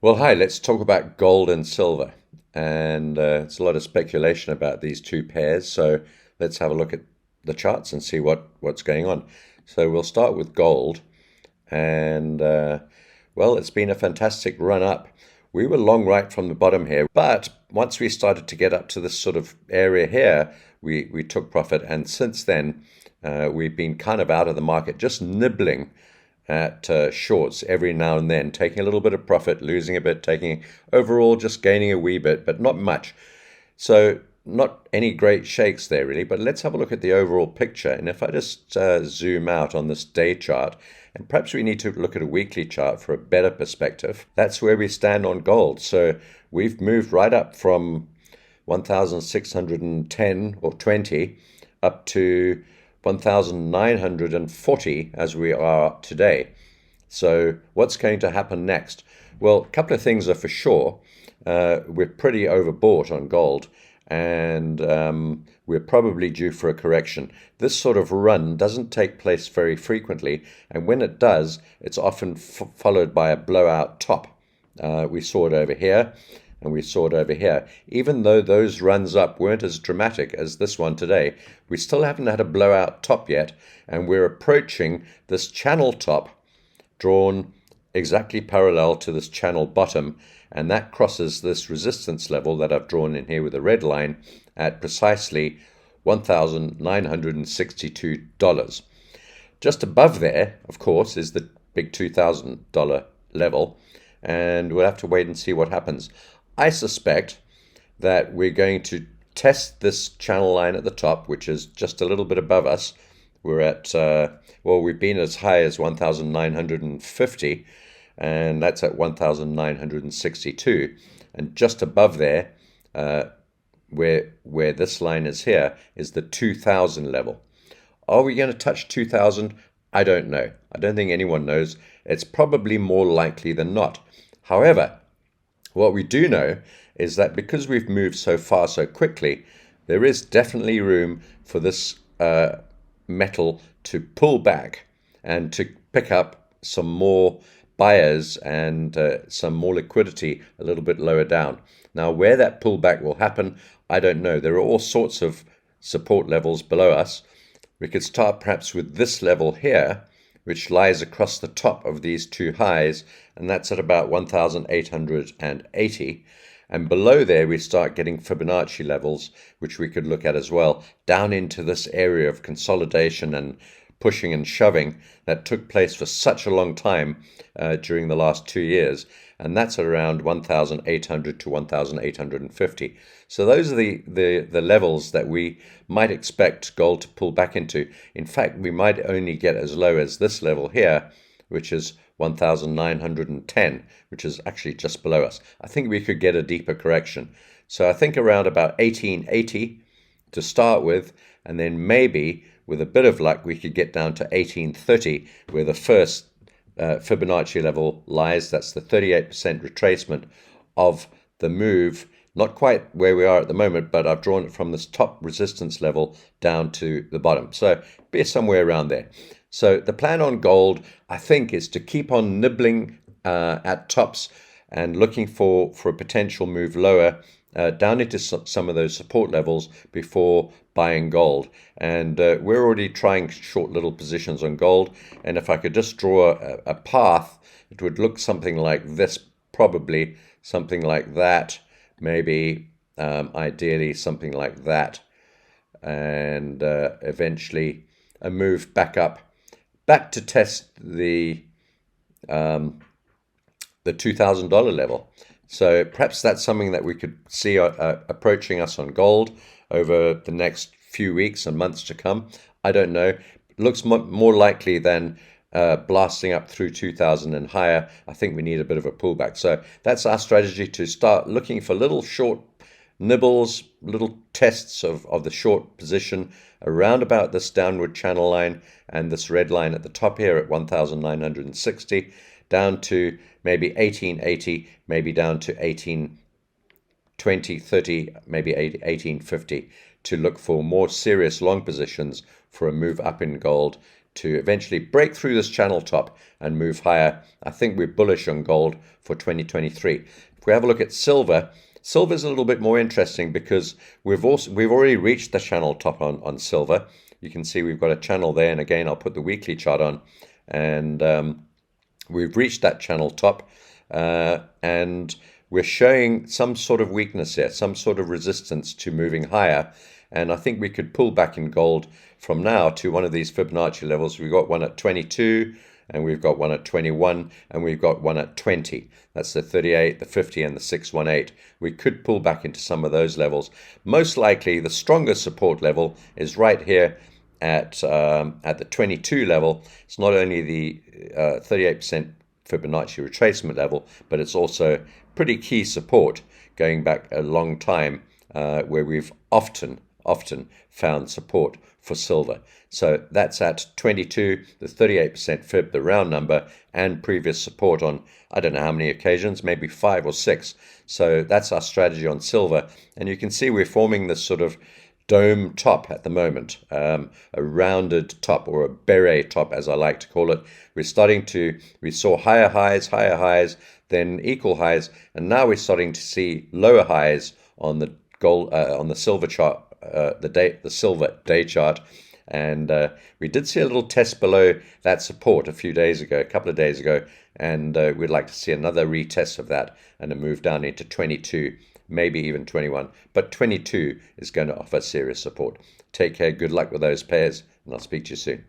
Well, hi, let's talk about gold and silver. And It's a lot of speculation about these two pairs. So let's have a look at the charts and see what's going on. So we'll start with gold. And well, it's been a fantastic run up. We were long right from the bottom here, but once we started to get up to this sort of area here, we took profit. And since then, we've been kind of out of the market, just nibbling at shorts every now and then, taking a little bit of profit, losing a bit, taking overall just gaining a wee bit, but not much. So not any great shakes there really, but let's have a look at the overall picture. And if I just zoom out on this day chart, and perhaps we need to look at a weekly chart for a better perspective, that's where we stand on gold. So we've moved right up from 1,610 or 20 up to 1,940 as we are today. So what's going to happen next? Well, a couple of things are for sure. We're pretty overbought on gold, and we're probably due for a correction. This sort of run doesn't take place very frequently, and when it does, it's often followed by a blowout top. We saw it over here, and we saw it over here. Even though those runs up weren't as dramatic as this one today, we still haven't had a blowout top yet, and we're approaching this channel top drawn exactly parallel to this channel bottom, and that crosses this resistance level that I've drawn in here with a red line at precisely $1,962. Just above there, of course, is the big $2,000 level, and we'll have to wait and see what happens. I suspect that we're going to test this channel line at the top, which is just a little bit above us. We're at, well, we've been as high as 1,950, and that's at 1,962. And just above there, where this line is here, is the 2,000 level. Are we going to touch 2,000? I don't know. I don't think anyone knows. It's probably more likely than not. However, what we do know is that because we've moved so far so quickly, there is definitely room for this metal to pull back and to pick up some more buyers and some more liquidity a little bit lower down. Now, where that pullback will happen, I don't know. There are all sorts of support levels below us. We could start perhaps with this level here, which lies across the top of these two highs, and that's at about 1,880. And below there, we start getting Fibonacci levels, which we could look at as well, down into this area of consolidation and pushing and shoving that took place for such a long time during the last 2 years. And that's around 1,800 to 1,850. So those are the levels that we might expect gold to pull back into. In fact, we might only get as low as this level here, which is 1,910, which is actually just below us. I think we could get a deeper correction. So I think around about 1880 to start with, and then maybe with a bit of luck, we could get down to 1830, where the first Fibonacci level lies. That's the 38% retracement of the move. Not quite where we are at the moment, but I've drawn it from this top resistance level down to the bottom. So be somewhere around there. So the plan on gold, I think, is to keep on nibbling at tops and looking for a potential move lower down into some of those support levels before buying gold. And we're already trying short little positions on gold. And if I could just draw a path, it would look something like this, probably something like that, maybe ideally something like that, and eventually a move back up, back to test the $2,000 level. So perhaps that's something that we could see approaching us on gold over the next few weeks and months to come. I don't know. It looks more likely than blasting up through 2,000 and higher. I think we need a bit of a pullback. So that's our strategy, to start looking for little short nibbles, little tests of the short position around about this downward channel line and this red line at the top here at 1,960, down to maybe 1880, maybe down to 1820, 30, maybe 1850, to look for more serious long positions for a move up in gold to eventually break through this channel top and move higher. I think we're bullish on gold for 2023. If we have a look at silver, silver is a little bit more interesting because we've already reached the channel top on silver. You can see we've got a channel there, and again I'll put the weekly chart on, and we've reached that channel top, and we're showing some sort of weakness here, some sort of resistance to moving higher. And I think we could pull back in gold from now to one of these Fibonacci levels. We've got one at 22, and we've got one at 21, and we've got one at 20. That's the 38, the 50, and the 618. We could pull back into some of those levels. Most likely, the strongest support level is right here at the 22 level. It's not only the 38% Fibonacci retracement level, but it's also pretty key support going back a long time, where we've often found support for silver. So that's at 22, the 38% fib, the round number, and previous support on, I don't know how many occasions, maybe 5 or 6. So that's our strategy on silver. And you can see we're forming this sort of dome top at the moment, a rounded top, or a beret top as I like to call it. We saw higher highs, then equal highs, and now we're starting to see lower highs on the gold, on the silver chart, the silver day chart. And we did see a little test below that support a couple of days ago, and we'd like to see another retest of that and a move down into 22, maybe even 21. But 22 is going to offer serious support. Take care, good luck with those pairs, and I'll speak to you soon.